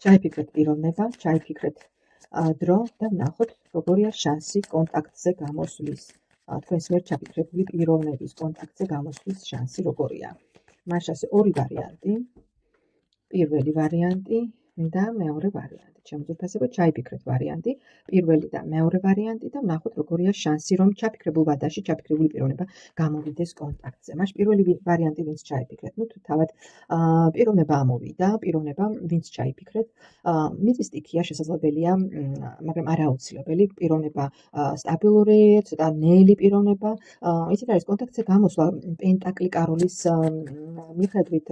ჩაიფიქრეთ პიროვნება, ჩაიფიქრეთ დრო და ვნახოთ, როგორია შანსი კონტაქტზე გამოსვლის. თქვენს მიერ ჩაფიქრებული პიროვნების კონტაქტზე გამოსვლის შანსი როგორია. მას ასე ორი ვარიანტი, პირველი ვარიანტი და მეორე ვარიანტი. ჩემო ძვირფასებო, ჩაიფიქრეთ ვარიანტი, პირველი და მეორე ვარიანტი და ვნახოთ, როგორია შანსი, რომ ჩაფიქრებულ ვადაში ჩაფიქრებული პიროვნება გამოვიდეს კონტაქტზე. მაშ პირველი ვარიანტი ვინც ჩაიფიქრეთ, თუ თავად პიროვნება ამოვიდა, პიროვნება ვინც ჩაიფიქრეთ, მიწის სტიქია შესაძლებელია, მაგრამ არააუცილებელი პიროვნება სტაბილური, ცოტა ნელი პიროვნება, იცით არის კონტაქტზე გამოსვლა პენტაკლი კაროლის მიხედვით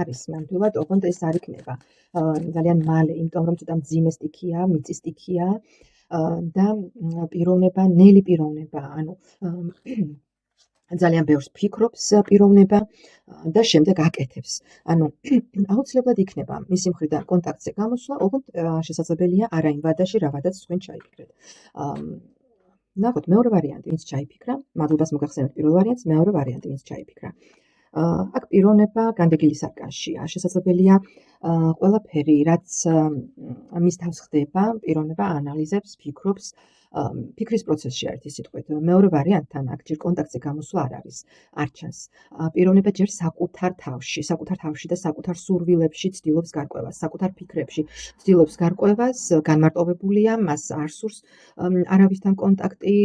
არის ნამდვილად, ოღონდ ეს არ იქნება ძალიან მალე, იმიტომ რომ ცოტა მძიმე სტიქია, მიწის სტიქია და პიროვნება, ნელი პიროვნება, ანუ ძალიან ბევრს ფიქრობს პიროვნება და შემდეგ აკეთებს. ანუ აუცილებლად იქნება მისი მხრიდან კონტაქტზე გამოსვლა, ოღონდ შესაძლებელია არა იმ ვადაში, რა ვადაც თქვენ ჩაიფიქრეთ. ნახოთ, მეორე ვარიანტი, ვინც ჩაიფიქრა, მადლობას მოგახსენებთ პირველ ვარიანტს, მეორე ვარიანტი, ვინც ჩაიფიქრა. აქ პიროვნება განდეგილი სარკაშია. შესაძლებელია ყველაფერი, რაც მის თავს ხდება, პიროვნება ანალიზებს, ფიქრობს, ფიქრის პროცესში არის ის სიტყვით. მეორე ვარიანტთან აქ ჯერ კონტაქტზე გამოსვლა არ არის, არ ჩანს. პიროვნება ჯერ საკუთარ თავში და საკუთარ სურვილებში ცდილობს გარკვევას, საკუთარ ფიქრებში ცდილობს გარკვევას, განმარტოვებულია, მას არ სურს არავისთან კონტაქტი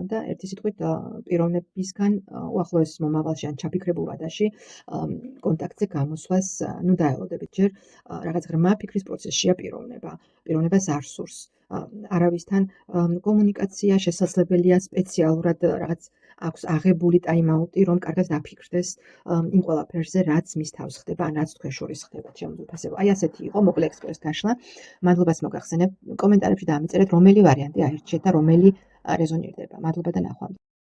და ერთი სიტყვით პიროვნებისგან უახლოეს მომავალში ან ჩაფიქრებულ ვადაში კონტაქტზე გამოსვლას დაელოდებით. ჯერ რაღაც ღრმა ფიქრის პროცესშია პიროვნებას არ სურს არავისთან კომუნიკაცია, შესაძლებელია სპეციალურად რაღაც აქვს აღებული ტაიმაუტი, რომ კარგად დაფიქრდეს იმ ყველაფერზე, რაც მის თავს ხდება, ან რაც თქვენ შორის ხდება. ჩემო ძვირფასებო, აი ასეთი იყო მოკლე ექსპრეს გაშლა. მადლობას მოგახსენებთ, კომენტარებში დაამეწერეთ, რომელი ვარიანტი აირჩიეთ და რომელი რეზონირდება. მადლობა და ნახვამდის.